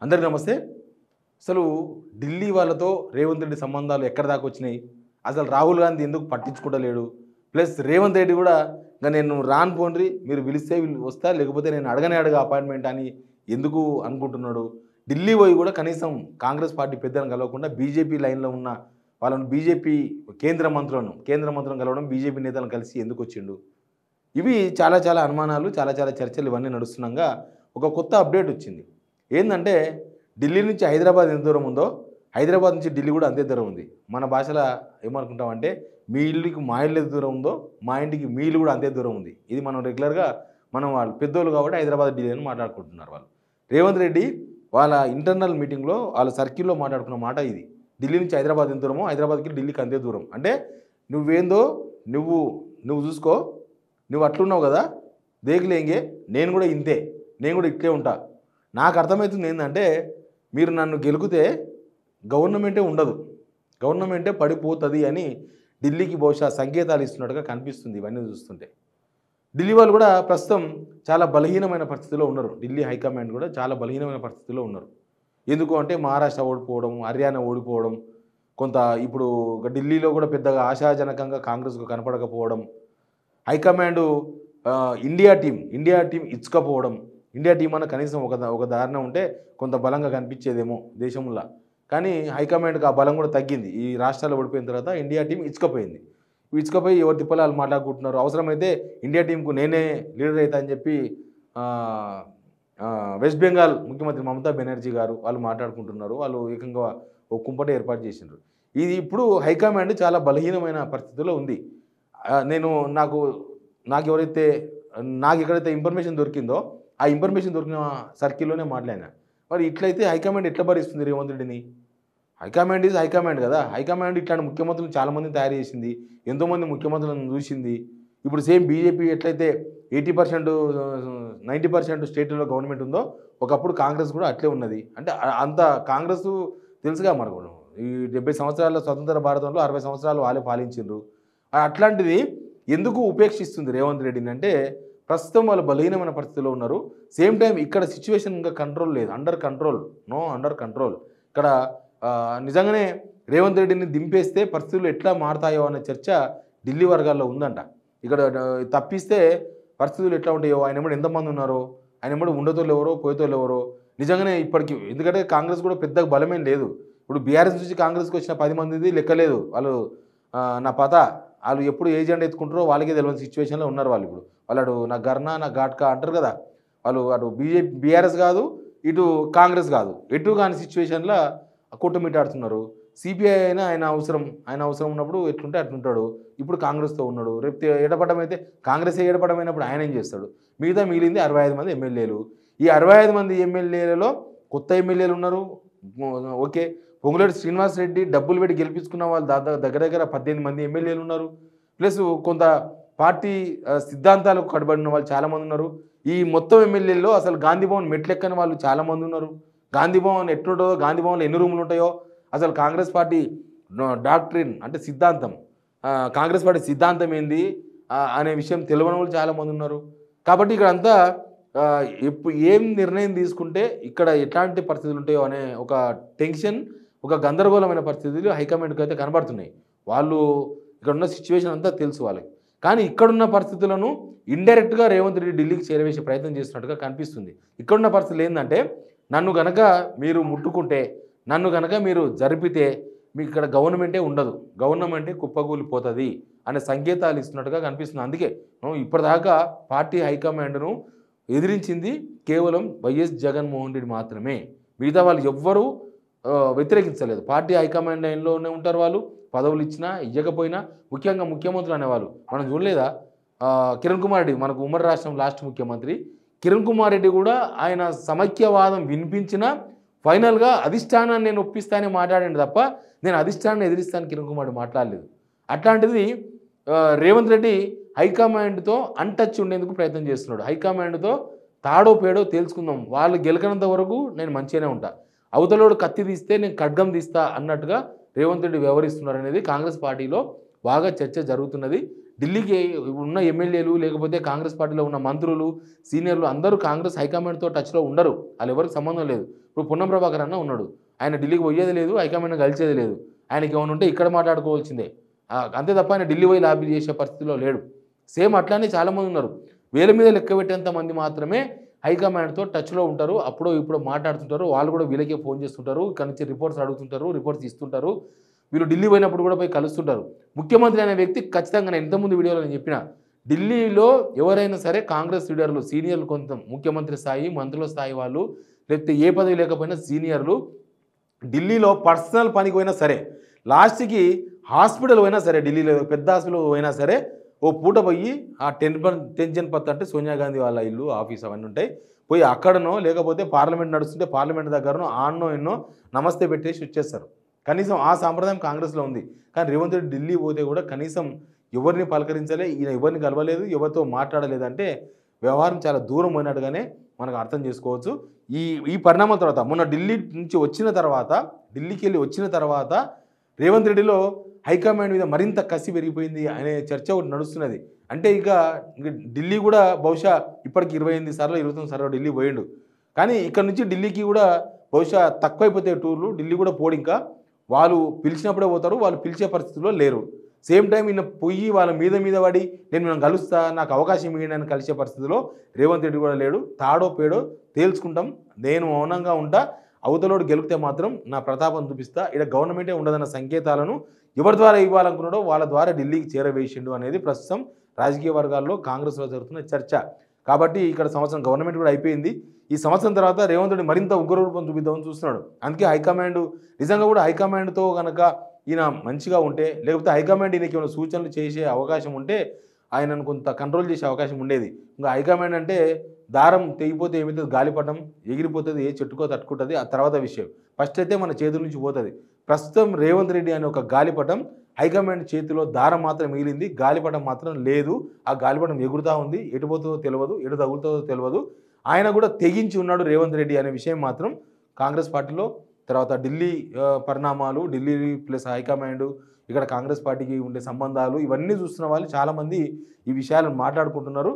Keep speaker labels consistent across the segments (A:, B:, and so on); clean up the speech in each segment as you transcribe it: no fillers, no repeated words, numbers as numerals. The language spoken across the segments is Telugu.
A: అందరికీ నమస్తే. అసలు ఢిల్లీ వాళ్ళతో రేవంత్ రెడ్డి సంబంధాలు ఎక్కడి దాకా వచ్చినాయి? అసలు రాహుల్ గాంధీ ఎందుకు పట్టించుకుంటలేడు? ప్లస్ రేవంత్ రెడ్డి కూడా ఇంక నేను రాను పోండ్రి, మీరు పిలిస్తే వస్తా, లేకపోతే నేను అడగనే అడగ అపాయింట్మెంట్ అని ఎందుకు అనుకుంటున్నాడు? ఢిల్లీ పోయి కూడా కనీసం కాంగ్రెస్ పార్టీ పెద్దలను కలవకుండా బీజేపీ లైన్‌లో ఉన్న వాళ్ళను బీజేపీ కేంద్ర మంత్రులను కలవడం, బీజేపీ నేతలను కలిసి ఎందుకు వచ్చిండు? ఇవి చాలా చాలా అనుమానాలు, చాలా చాలా చర్చలు ఇవన్నీ నడుస్తుండగా ఒక కొత్త అప్డేట్ వచ్చింది. ఏందంటే ఢిల్లీ నుంచి హైదరాబాద్ ఎంత దూరం ఉందో, హైదరాబాద్ నుంచి ఢిల్లీ కూడా అంతే దూరం ఉంది. మన భాషలో ఏమనుకుంటామంటే, మీ ఇల్లుకి మా ఇల్లు ఎంత దూరం ఉందో, మా ఇంటికి మీ ఇల్లు కూడా అంతే దూరం ఉంది. ఇది మనం రెగ్యులర్‌గా వాళ్ళు పెద్దోళ్ళు కాబట్టి హైదరాబాద్, ఢిల్లీ అని మాట్లాడుకుంటున్నారు వాళ్ళు. రేవంత్ రెడ్డి వాళ్ళ ఇంటర్నల్ మీటింగ్‌లో వాళ్ళ సర్కిల్‌లో మాట్లాడుకున్న మాట ఇది. ఢిల్లీ నుంచి హైదరాబాద్ ఎంత దూరమో, హైదరాబాద్‌కి ఢిల్లీకి అంతే దూరం. అంటే నువ్వేందో నువ్వు నువ్వు చూసుకో, నువ్వు అట్లున్నావు కదా, దేకులేంగే, నేను కూడా ఇంతే, నేను కూడా ఇట్లే ఉంటా. నాకు అర్థమవుతుంది ఏంటంటే, మీరు నన్ను గెలికితే గవర్నమెంటే ఉండదు, గవర్నమెంటే పడిపోతుంది అని ఢిల్లీకి బహుశా సంకేతాలు ఇస్తున్నట్టుగా కనిపిస్తుంది ఇవన్నీ చూస్తుంటే. ఢిల్లీ వాళ్ళు కూడా ప్రస్తుతం చాలా బలహీనమైన పరిస్థితిలో ఉన్నారు. ఢిల్లీ హైకమాండ్ కూడా చాలా బలహీనమైన పరిస్థితిలో ఉన్నారు. ఎందుకు అంటే మహారాష్ట్ర ఓడిపోవడం, హర్యానా ఓడిపోవడం, కొంత ఇప్పుడు ఢిల్లీలో కూడా పెద్దగా ఆశాజనకంగా కాంగ్రెస్కు కనపడకపోవడం, హైకమాండ్ ఇండియా టీం ఇచ్చుకపోవడం. ఇండియా టీం అన్న కనీసం ఒక దారిన ఉంటే కొంత బలంగా కనిపించేదేమో దేశంలో. కానీ హైకమాండ్కి ఆ బలం కూడా తగ్గింది. ఈ రాష్ట్రాలు ఓడిపోయిన తర్వాత ఇండియా టీం ఇచ్చుకపోయింది. ఇచ్చుకపోయి ఎవరి తిప్పలు వాళ్ళు మాట్లాడుకుంటున్నారు. అవసరమైతే ఇండియా టీంకు నేనే లీడర్ అవుతా అని చెప్పి వెస్ట్ బెంగాల్ ముఖ్యమంత్రి మమతా బెనర్జీ గారు వాళ్ళు మాట్లాడుకుంటున్నారు. వాళ్ళు ఏకంగా ఒక కుంపట ఏర్పాటు చేసిండ్రు. ఇది ఇప్పుడు హైకమాండ్ చాలా బలహీనమైన పరిస్థితిలో ఉంది. నాకు ఎక్కడైతే ఇన్ఫర్మేషన్ దొరికిందో ఆ ఇన్ఫర్మేషన్ దొరికిన సర్కిల్లోనే మాట్లాడినా. మరి ఇట్లయితే హైకమాండ్ ఎట్లా భరిస్తుంది రేవంత్ రెడ్డిని? హైకమాండ్ ఈజ్ హైకమాండ్ కదా. హైకమాండ్ ఇట్లాంటి ముఖ్యమంత్రులు చాలామందిని తయారు చేసింది, ఎంతోమంది ముఖ్యమంత్రులను చూసింది. ఇప్పుడు సేమ్ బీజేపీ ఎట్లయితే 80% 90% స్టేట్లో గవర్నమెంట్ ఉందో, ఒకప్పుడు కాంగ్రెస్ కూడా అట్లే ఉన్నది. అంటే అంత కాంగ్రెస్ తెలుసుగా మనకు. ఈ 70 సంవత్సరాల స్వతంత్ర భారతంలో 60 సంవత్సరాలు వాళ్ళే పాలించిండ్రు. అట్లాంటిది ఎందుకు ఉపేక్షిస్తుంది రేవంత్ రెడ్డిని అంటే, ప్రస్తుతం వాళ్ళు బలహీనమైన పరిస్థితిలో ఉన్నారు. సేమ్ టైం ఇక్కడ సిచ్యువేషన్ ఇంకా కంట్రోల్ లేదు. Under control. ఇక్కడ నిజంగానే రేవంత్ రెడ్డిని దింపేస్తే పరిస్థితులు ఎట్లా మారుతాయో అనే చర్చ ఢిల్లీ వర్గాల్లో ఉందంట. ఇక్కడ తప్పిస్తే పరిస్థితులు ఎట్లా ఉంటాయో, ఆయన ఎమ్మడి ఎంతమంది ఉన్నారో, ఆయన ఎమ్మడి ఉండేతోళ్ళు ఎవరో, పోయేతోళ్ళు ఎవరో, నిజంగానే ఇప్పటికి. ఎందుకంటే కాంగ్రెస్ కూడా పెద్దగా బలమేం లేదు. ఇప్పుడు బీఆర్ఎస్ నుంచి కాంగ్రెస్కి వచ్చిన 10 మందిది లెక్కలేదు. వాళ్ళు వాళ్ళు ఎప్పుడు ఏ జెండా ఎత్తుకుంటారో వాళ్ళకే తెలియని సిచ్యువేషన్లో ఉన్నారు వాళ్ళు. ఇప్పుడు వాళ్ళు నా గర్నా నా ఘాట్కా అంటారు కదా, వాళ్ళు అటు బీఆర్ఎస్ కాదు, ఇటు కాంగ్రెస్ కాదు, ఎటు కాని సిచ్యువేషన్లో కొట్టుమిట్టాడుతున్నారు. సిపిఐ అయినా ఆయన అవసరం ఉన్నప్పుడు ఎట్లుంటే అట్లుంటాడు. ఇప్పుడు కాంగ్రెస్తో ఉన్నాడు. రేపు ఏడపడం అయితే కాంగ్రెస్ ఏడపడం అయినప్పుడు ఆయన ఏం చేస్తాడు? మిగిలింది 65 మంది ఎమ్మెల్యేలు. ఈ 65 మంది ఎమ్మెల్యేలలో కొత్త ఎమ్మెల్యేలు ఉన్నారు. ఓకే, పొంగులేటి శ్రీనివాస్ రెడ్డి డబ్బులు పెట్టి గెలిపించుకున్న వాళ్ళు దగ్గర 18 మంది ఎమ్మెల్యేలు ఉన్నారు. ప్లస్ కొంత పార్టీ సిద్ధాంతాలకు కట్టుబడిన వాళ్ళు చాలామంది ఉన్నారు. ఈ మొత్తం ఎమ్మెల్యేల్లో అసలు గాంధీ భవన్ మెట్లెక్కని వాళ్ళు చాలామంది ఉన్నారు. గాంధీ భవన్ ఎట్లుంటుందో, గాంధీ భవన్లో ఎన్ని రూములు ఉంటాయో, అసలు కాంగ్రెస్ పార్టీ డాక్ట్రిన్ అంటే సిద్ధాంతం, కాంగ్రెస్ పార్టీ సిద్ధాంతం ఏంది అనే విషయం తెలియని వాళ్ళు చాలామంది ఉన్నారు. కాబట్టి ఇక్కడ అంతా ఏం నిర్ణయం తీసుకుంటే ఇక్కడ ఎట్లాంటి పరిస్థితులు ఉంటాయో అనే ఒక టెన్షన్, ఒక గందరగోళమైన పరిస్థితులు హైకమాండ్కి అయితే కనబడుతున్నాయి. వాళ్ళు ఇక్కడ ఉన్న సిచ్యువేషన్ అంతా తెలుసు వాళ్ళకి. కానీ ఇక్కడున్న పరిస్థితులను ఇండైరెక్ట్గా రేవంత్ రెడ్డి ఢిల్లీకి చేరవేసే ప్రయత్నం చేస్తున్నట్టుగా కనిపిస్తుంది. ఇక్కడున్న పరిస్థితులు ఏంటంటే, నన్ను గనక మీరు ముట్టుకుంటే, నన్ను గనక మీరు జరిపితే మీకు ఇక్కడ గవర్నమెంటే ఉండదు, గవర్నమెంటే కుప్పకూలిపోతుంది అనే సంకేతాలు ఇస్తున్నట్టుగా కనిపిస్తుంది. అందుకే ఇప్పటిదాకా పార్టీ హైకమాండ్ను ఎదిరించింది కేవలం వైఎస్ జగన్మోహన్ రెడ్డి మాత్రమే. మిగతా వాళ్ళు ఎవ్వరూ వ్యతిరేకించలేదు. పార్టీ హైకమాండ్ లైన్లోనే ఉంటారు వాళ్ళు. పదవులు ఇచ్చినా ఇవ్వకపోయినా, ముఖ్యంగా ముఖ్యమంత్రులు అనేవాళ్ళు మనం చూడలేదా? కిరణ్ కుమార్ రెడ్డి, మనకు ఉమ్మడి రాష్ట్రం లాస్ట్ ముఖ్యమంత్రి కిరణ్ కుమార్ రెడ్డి కూడా ఆయన సమైక్యవాదం వినిపించిన ఫైనల్గా అధిష్టానాన్ని నేను ఒప్పిస్తానని మాట్లాడండి తప్ప, నేను అధిష్టానాన్ని ఎదిరిస్తాను కిరణ్ కుమార్ రెడ్డి మాట్లాడలేదు. అట్లాంటిది రేవంత్ రెడ్డి హైకమాండ్తో అన్టచ్ ఉండేందుకు ప్రయత్నం చేస్తున్నాడు. హైకమాండ్తో తాడో పేడో తేల్చుకుందాం, వాళ్ళు గెలకనంత వరకు నేను మంచిగానే ఉంటా, అవతలోడు కత్తి తీస్తే నేను ఖడ్గం తీస్తా అన్నట్టుగా రేవంత్ రెడ్డి వ్యవహరిస్తున్నారు అనేది కాంగ్రెస్ పార్టీలో బాగా చర్చ జరుగుతున్నది. ఢిల్లీకి ఉన్న ఎమ్మెల్యేలు, లేకపోతే కాంగ్రెస్ పార్టీలో ఉన్న మంత్రులు, సీనియర్లు అందరూ కాంగ్రెస్ హైకమాండ్తో టచ్లో ఉండరు. వాళ్ళు ఎవరికి సంబంధం లేదు. ఇప్పుడు పొన్నం ప్రభాకర్ అన్న ఉన్నాడు, ఆయన ఢిల్లీకి పోయేది లేదు, హైకమాండ్ కలిసేది లేదు, ఆయనకి ఏమైనా ఉంటే ఇక్కడ మాట్లాడుకోవాల్సిందే, అంతే తప్ప ఆయన ఢిల్లీ పోయి లాబీ చేసే పరిస్థితిలో లేడు. సేమ్ అట్లానే చాలామంది ఉన్నారు, వేల మీద లెక్క పెట్టేంత మంది మాత్రమే హైకమాండ్తో టచ్లో ఉంటారు, అప్పుడో ఇప్పుడు మాట్లాడుతుంటారు, వాళ్ళు కూడా వీళ్ళకే ఫోన్ చేస్తుంటారు, ఇక్కడ నుంచి రిపోర్ట్స్ అడుగుతుంటారు, రిపోర్ట్స్ ఇస్తుంటారు, వీళ్ళు ఢిల్లీ పోయినప్పుడు కూడా పోయి కలుస్తుంటారు. ముఖ్యమంత్రి అనే వ్యక్తి ఖచ్చితంగా, నేను ఇంతకుముందు వీడియోలో నేను చెప్పిన, ఢిల్లీలో ఎవరైనా సరే కాంగ్రెస్ లీడర్లు సీనియర్లు, కొంత ముఖ్యమంత్రి స్థాయి మంత్రుల స్థాయి వాళ్ళు, లేకపోతే ఏ పదవి లేకపోయినా సీనియర్లు ఢిల్లీలో పర్సనల్ పనికి పోయినా సరే, లాస్ట్కి హాస్పిటల్ పోయినా సరే, ఢిల్లీలో పెద్ద హాస్పిటల్ పోయినా సరే ఓ పూట పోయి ఆ టెన్షన్ పత్త అంటే సోనియా గాంధీ వాళ్ళ ఇల్లు ఆఫీస్ అవన్నీ ఉంటాయి, పోయి అక్కడనో లేకపోతే పార్లమెంట్ నడుస్తుంటే పార్లమెంట్ దగ్గరనో ఆన్నో ఎన్నో నమస్తే పెట్టేసి వచ్చేస్తారు. కనీసం ఆ సాంప్రదాయం కాంగ్రెస్లో ఉంది. కానీ రేవంత్ రెడ్డి ఢిల్లీ పోతే కూడా కనీసం ఎవరిని పలకరించలే, ఈయన ఎవరిని కలవలేదు, ఎవరితో మాట్లాడలేదంటే వ్యవహారం చాలా దూరం పోయినట్టుగానే మనకు అర్థం చేసుకోవచ్చు. ఈ ఈ పరిణామం తర్వాత, మొన్న ఢిల్లీ నుంచి వచ్చిన తర్వాత, ఢిల్లీకి వెళ్ళి వచ్చిన తర్వాత రేవంత్ రెడ్డిలో హైకమాండ్ మీద మరింత కసి పెరిగిపోయింది అనే చర్చ ఒకటి నడుస్తున్నది. అంటే ఇక ఢిల్లీ కూడా బహుశా ఇప్పటికి 28 సార్లు 29 సార్లు ఢిల్లీ పోయిండు. కానీ ఇక్కడ నుంచి ఢిల్లీకి కూడా బహుశా తక్కువైపోతాయి టూర్లు, ఢిల్లీ కూడా పోడు. ఇంకా వాళ్ళు పిలిచినప్పుడే పోతారు, వాళ్ళు పిలిచే పరిస్థితుల్లో లేరు. సేమ్ టైం ఈయన పొయ్యి వాళ్ళ మీద పడి నేను మనం కలుస్తా, నాకు అవకాశం ఇవ్వండి అని కలిసే పరిస్థితిలో రేవంత్ రెడ్డి కూడా లేడు. తాడో పేడో తేల్చుకుంటాం, నేను మౌనంగా ఉంటా, అవతలోడు గెలిపితే మాత్రం నా ప్రతాపం చూపిస్తా, ఇక్కడ గవర్నమెంటే ఉండదన్న సంకేతాలను ఎవరి ద్వారా ఇవ్వాలనుకున్నాడో వాళ్ళ ద్వారా ఢిల్లీకి చేరవేసిండు అనేది ప్రస్తుతం రాజకీయ వర్గాల్లో కాంగ్రెస్లో జరుగుతున్న చర్చ. కాబట్టి ఇక్కడ సంవత్సరం గవర్నమెంట్ కూడా అయిపోయింది. ఈ సంవత్సరం తర్వాత రేవంత్ రెడ్డి మరింత ఉగ్రరూపం చూపిద్దామని చూస్తున్నాడు. అందుకే హైకమాండ్ నిజంగా కూడా హైకమాండ్తో కనుక ఈయన మంచిగా ఉంటే, లేకపోతే హైకమాండ్ ఈయనకి ఏమైనా సూచనలు చేసే అవకాశం ఉంటే ఆయనను కొంత కంట్రోల్ చేసే అవకాశం ఉండేది. ఇంకా హైకమాండ్ అంటే దారం తెగిపోతే ఏమవుతుంది, గాలిపటం ఎగిరిపోతుంది, ఏ చెట్టుకో తట్టుకుంటుంది, ఆ తర్వాత విషయం. ఫస్ట్ అయితే మన చేతుల నుంచి పోతుంది. ప్రస్తుతం రేవంత్ రెడ్డి అనే ఒక గాలిపటం, హైకమాండ్ చేతిలో దారం మాత్రం మిగిలింది, గాలిపటం మాత్రం లేదు. ఆ గాలిపటం ఎగురుతూ ఉంది, ఎటు పోతుందో తెలియదు, ఎటు తగులుతుందో తెలియదు. ఆయన కూడా తెగించి ఉన్నాడు రేవంత్ రెడ్డి అనే విషయం మాత్రం కాంగ్రెస్ పార్టీలో. తర్వాత ఢిల్లీ పరిణామాలు, ఢిల్లీ ప్లస్ హైకమాండ్, ఇక్కడ కాంగ్రెస్ పార్టీకి ఉండే సంబంధాలు, ఇవన్నీ చూస్తున్న వాళ్ళు చాలామంది ఈ విషయాలను మాట్లాడుకుంటున్నారు.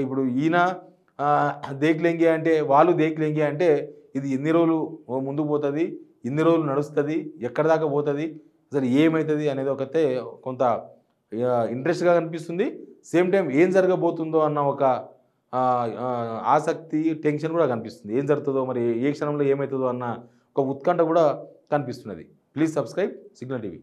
A: ఇప్పుడు ఈయన దేక్లెంగే అంటే, వాళ్ళు దేక్లెంగే అంటే, ఇది ఎన్ని రోజులు ముందుకు పోతుంది, ఎన్ని రోజులు నడుస్తుంది, ఎక్కడి దాకా పోతుంది, అసలు ఏమవుతుంది అనేది ఒకతే కొంత ఇంట్రెస్ట్గా కనిపిస్తుంది. సేమ్ టైం ఏం జరగబోతుందో అన్న ఒక ఆసక్తి, టెన్షన్ కూడా కనిపిస్తుంది. ఏం జరుగుతుందో, మరి ఏ క్షణంలో ఏమవుతుందో అన్న ఒక ఉత్కంఠ కూడా కనిపిస్తున్నది. Please subscribe signal TV.